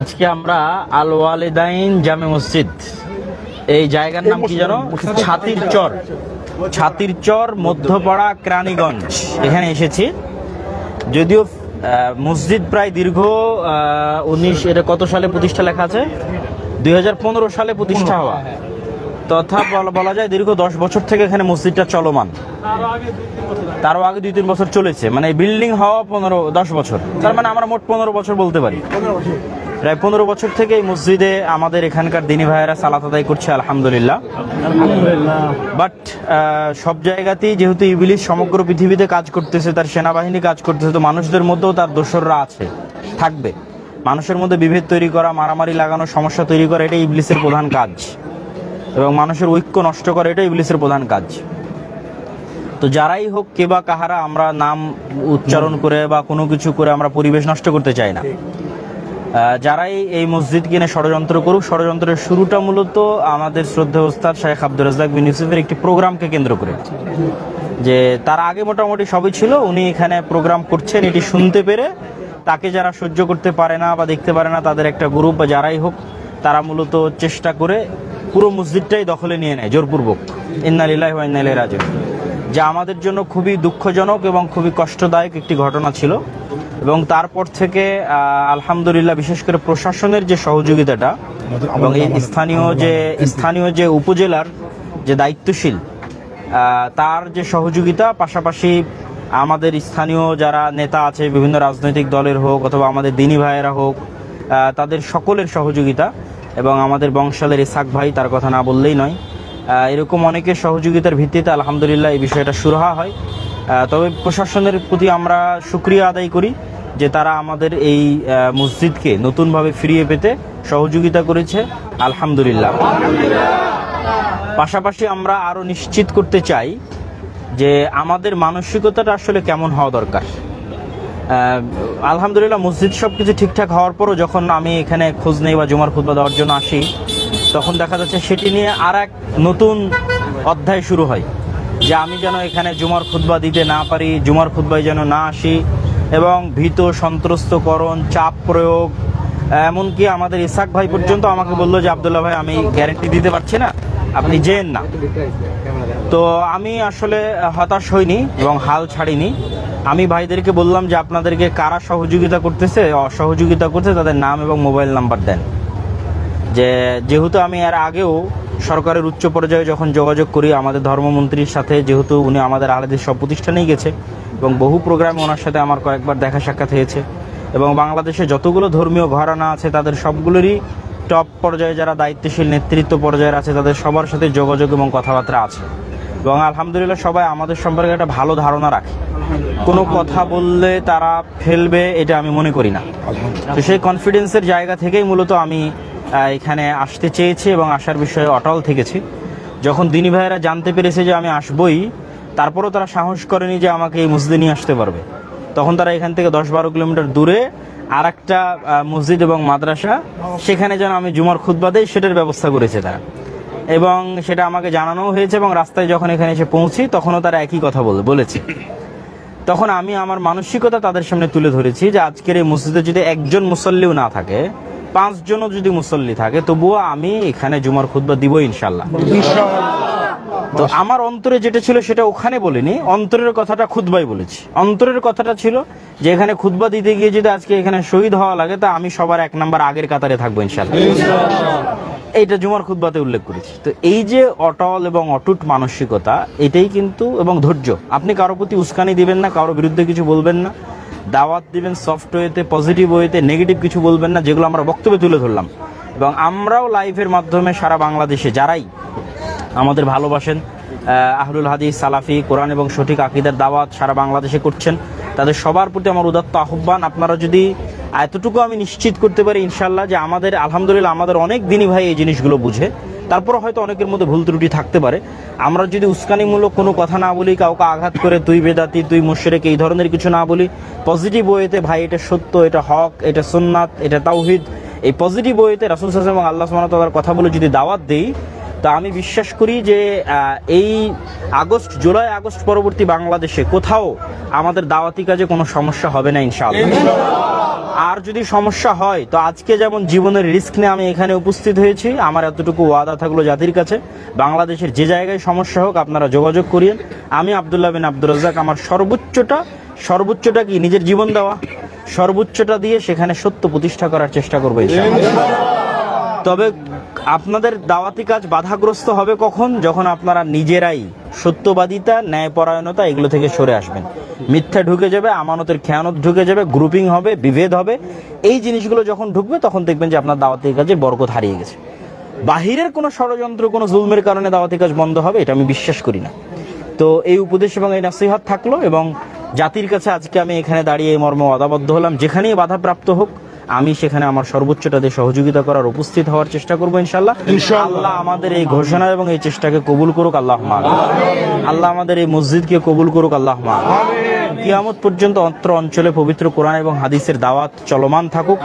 আজকে আমরা আল ওয়ালিদাইন জামে মসজিদ, এই জায়গার নাম কি জানো? ছাতির চর মধ্যপাড়া কেরানীগঞ্জ, এখানে এসেছি। যদিও মসজিদ প্রায় দীর্ঘ 19 এটা কত সালে প্রতিষ্ঠা লেখা আছে? 2015 সালে প্রতিষ্ঠা হওয়া, তথা বলা যায় দীর্ঘ 10 বছর থেকে এখানে মসজিদটা চলমান। তারও আগে 2-3 বছর চলেছে, মানে বিল্ডিং হওয়া 10 বছর, তার মানে আমরা মোট 15 বছর বলতে পারি। প্রায় 15 বছর থেকে এই মসজিদে আমাদের এখানকার দিনী ভাইয়েরা সালাত আদায় করছে, আলহামদুলিল্লাহ। বাট সব জায়গাতেই যেহেতু ইবলিস সমগ্র পৃথিবীতে কাজ করতেছে, তার সেনাবাহিনী কাজ করতেছে, তো মানুষদের মধ্যেও তার দোসররা আছে, থাকবে। মানুষের মধ্যে বিভেদ তৈরি করা, মারামারি লাগানো, সমস্যা তৈরি করা, এটা ইবলিসের প্রধান কাজ, এবং মানুষের ঐক্য নষ্ট করা, এটা ইবলিসের প্রধান কাজ। তো যারাই হোক, কে বা কাহারা, আমরা নাম উচ্চারণ করে বা কোনো কিছু করে আমরা পরিবেশ নষ্ট করতে চাই না। যারাই এই মসজিদ কিনে ষড়যন্ত্র করুক, ষড়যন্ত্রের শুরুটা মূলত আমাদের শ্রদ্ধেয় ওস্তাদ শেখ আব্দুর রাজ্জাক বিন ইউসুফের একটি প্রোগ্রামকে কেন্দ্র করে। যে তার আগে মোটামুটি সবই ছিল, উনি এখানে প্রোগ্রাম করছেন, এটি শুনতে পেরে তাকে যারা সহ্য করতে পারে না বা দেখতে পারে না, তাদের একটা গ্রুপ বা যারাই হোক, তারা মূলত চেষ্টা করে পুরো মসজিদটাই দখলে নিয়ে নেয় জোরপূর্বক। ইন্না লিল্লাহি ওয়া ইন্না ইলাইহি রাজিউন, যা আমাদের জন্য খুবই দুঃখজনক এবং খুবই কষ্টদায়ক একটি ঘটনা ছিল। এবং তারপর থেকে আলহামদুলিল্লাহ, বিশেষ করে প্রশাসনের যে সহযোগিতাটা এবং এই স্থানীয় যে উপজেলার যে দায়িত্বশীল, তার যে সহযোগিতা, পাশাপাশি আমাদের স্থানীয় যারা নেতা আছে, বিভিন্ন রাজনৈতিক দলের হোক অথবা আমাদের দিনী ভাইয়েরা হোক, তাদের সকলের সহযোগিতা, এবং আমাদের বংশালের ইসাক ভাই, তার কথা না বললেই নয়, এরকম অনেকের সহযোগিতার ভিত্তিতে আলহামদুলিল্লাহ এই বিষয়টা সুরাহা হয়। তবে প্রশাসনের প্রতি আমরা শুকরিয়া আদায় করি যে তারা আমাদের এই মসজিদকে নতুনভাবে ফিরিয়ে পেতে সহযোগিতা করেছে, আলহামদুলিল্লাহ। পাশাপাশি আমরা আরও নিশ্চিত করতে চাই যে আমাদের মানসিকতাটা আসলে কেমন হওয়া দরকার। আলহামদুলিল্লাহ, মসজিদ সব কিছু ঠিকঠাক হওয়ার পরও যখন আমি এখানে খোঁজ নেই বা জুমার খুতবা দেওয়ার জন্য আসি, তখন দেখা যাচ্ছে সেটি নিয়ে আর এক নতুন অধ্যায় শুরু হয়, যে আমি যেন এখানে জুমার খুতবা দিতে না পারি, জুমার খুতবায় যেন না আসি, এবং ভীত সন্ত্রস্তকরণ, চাপ প্রয়োগ, এমনকি আমাদের ইসাক ভাই পর্যন্ত আমাকে বললো যে আব্দুল্লাহ ভাই, আমি গ্যারেন্টি দিতে পারছি না, আপনি যেন না। তো আমি আসলে হতাশ হইনি এবং হাল ছাড়িনি। আমি ভাইদেরকে বললাম যে আপনাদেরকে কারা সহযোগিতা করতেছে, অসহযোগিতা করছে, তাদের নাম এবং মোবাইল নাম্বার দেন। যেহেতু আমি এর আগেও সরকারের উচ্চ পর্যায়ে যখন যোগাযোগ করি আমাদের ধর্মমন্ত্রীর সাথে, যেহেতু উনি আমাদের আলাদা সব প্রতিষ্ঠানেই গেছে এবং বহু প্রোগ্রামে ওনার সাথে আমার কয়েকবার দেখা সাক্ষাৎ হয়েছে, এবং বাংলাদেশে যতগুলো ধর্মীয় ঘরানা আছে তাদের সবগুলোরই টপ পর্যায়ে যারা দায়িত্বশীল নেতৃত্ব পর্যায়ের আছে, তাদের সবার সাথে যোগাযোগ এবং কথাবার্তা আছে, এবং আলহামদুলিল্লাহ সবাই আমাদের সম্পর্কে একটা ভালো ধারণা রাখে। কোনো কথা বললে তারা ফেলবে, এটা আমি মনে করি না। তো সেই কনফিডেন্সের জায়গা থেকেই মূলত আমি এখানে আসতে চেয়েছি এবং আসার বিষয়ে অটল থেকেছি। যখন দিনী ভাইয়েরা জানতে পেরেছে যে আমি আসবই, তারপরও তারা সাহস করেনি যে আমাকে এই মসজিদে নিয়ে আসতে পারবে। তখন তারা এখান থেকে 10-12 কিলোমিটার দূরে আর একটা মসজিদ এবং মাদ্রাসা, সেখানে যেন আমি জুমার খুতবা দেই, সেটার ব্যবস্থা করেছে তারা, এবং সেটা আমাকে জানানোও হয়েছে। এবং রাস্তায় যখন এখানে এসে পৌঁছি, তখনও তারা একই কথা বলেছে। তখন আমি আমার মানসিকতা তাদের সামনে তুলে ধরেছি যে আজকের এই মসজিদে যদি একজন মুসল্লিও না থাকে, 5 জনও যদি মুসল্লি থাকে, তবুও আমি এখানে জুমার খুতবা দিব ইনশাল্লাহ। তো আমার অন্তরে যেটা ছিল সেটা ওখানে বলিনি, অন্তরের কথাটা খুতবাই বলেছি। অন্তরের কথাটা ছিল যে এখানে খুতবা দিতে গিয়ে যদি আজকে এখানে শহীদ হওয়া লাগে, তা আমি সবার 1 নাম্বার আগের কাতারে থাকবো ইনশাল্লাহ। এইটা জুমার খুতবাতে উল্লেখ করেছি। তো এই যে অটল এবং অটুট মানসিকতা, এটাই কিন্তু, এবং ধৈর্য। আপনি কারো প্রতি উস্কানি দিবেন না, কারোর বিরুদ্ধে কিছু বলবেন না, দাওয়াত দিবেন সফট ওয়েতে, পজিটিভ ওয়েতে, নেগেটিভ কিছু বলবেন না, যেগুলো আমরা বক্তব্যে তুলে ধরলাম। এবং আমরাও লাইভের মাধ্যমে সারা বাংলাদেশে যারাই আমাদের ভালোবাসেন, আহলুল হাদিস, সালাফি, কোরআন এবং সঠিক আকীদার দাওয়াত সারা বাংলাদেশে করছেন, তাদের সবার প্রতি আমার উদাত্ত আহ্বান, আপনারা যদি এতটুকু আমি নিশ্চিত করতে পারি ইনশাল্লাহ যে আমাদের আলহামদুলিল্লাহ আমাদের অনেক দিনী ভাই এই জিনিসগুলো বুঝে, তারপরে হয়তো অনেকের মধ্যে ভুল ত্রুটি থাকতে পারে। আমরা যদি উস্কানিমূলক কোনো কথা না বলি, কাউকে আঘাত করে তুই বেদাতি, তুই মুশরিক, এই ধরনের কিছু না বলি, পজিটিভ ওয়েতে ভাই এটা সত্য, এটা হক, এটা সুন্নাত, এটা তাওহীদ, এই পজিটিভ ওয়েতে রাসূল সাল্লাল্লাহু আলাইহি ওয়াসাল্লাম এবং আল্লাহ সুবহানাহু ওয়া তাআলার কথা বলে যদি দাওয়াত দেই, তা আমি বিশ্বাস করি যে এই জুলাই আগস্ট পরবর্তী বাংলাদেশে কোথাও আমাদের দাওয়াতি কাজে কোনো সমস্যা হবে না ইনশাআল্লাহ। আর যদি সমস্যা হয় তো আজকে যেমন জীবনের রিস্ক নিয়ে আমি এখানে উপস্থিত হয়েছি, আমার এতটুকু ওয়াদা থাকলো জাতির কাছে, বাংলাদেশের যে জায়গায় সমস্যা হোক আপনারা যোগাযোগ করিয়েন। আমি আব্দুল্লাহ বিন আব্দুর রাজ্জাক আমার সর্বোচ্চটা কি নিজের জীবন দেওয়া, সর্বোচ্চটা দিয়ে সেখানে সত্য প্রতিষ্ঠা করার চেষ্টা করবো ইনশাআল্লাহ। তবে আপনাদের দাওয়াতি কাজ বাধাগ্রস্ত হবে কখন? যখন আপনারা নিজেরাই সত্যবাদিতা, ন্যায়পরায়ণতা এগুলো থেকে সরে আসবেন। মিথ্যা ঢুকে যাবে, আমানতের খেয়ানত ঢুকে যাবে, গ্রুপিং হবে, বিভেদ হবে। এই জিনিসগুলো যখন ঢুকবে তখন দেখবেন যে আপনার দাওয়াতি কাজে বরকত হারিয়ে গেছে। বাহিরের কোনো ষড়যন্ত্র, কোনো জুলমের কারণে দাওয়াতি কাজ বন্ধ হবে এটা আমি বিশ্বাস করি না। তো এই উপদেশ এবং এই নসিহত থাকলো, এবং জাতির কাছে আজকে আমি এখানে দাঁড়িয়ে এই মর্মে ওয়াদাবদ্ধ হলাম, যেখানেই বাধাপ্রাপ্ত হোক আমি সেখানে আমার সর্বোচ্চটা দিয়ে সহযোগিতা করার, উপস্থিত হওয়ার চেষ্টা করবো ইনশাআল্লাহ। আল্লাহ আমাদের এই ঘোষণা এবং এই চেষ্টাকে কবুল করুক, আল্লাহুম্মা আমিন। আল্লাহ আমাদের এই মসজিদকে কবুল করুক, আল্লাহুম্মা আমিন। কিয়ামত পর্যন্ত অত্র অঞ্চলে পবিত্র কোরআন এবং হাদিসের দাওয়াত চলমান থাকুক।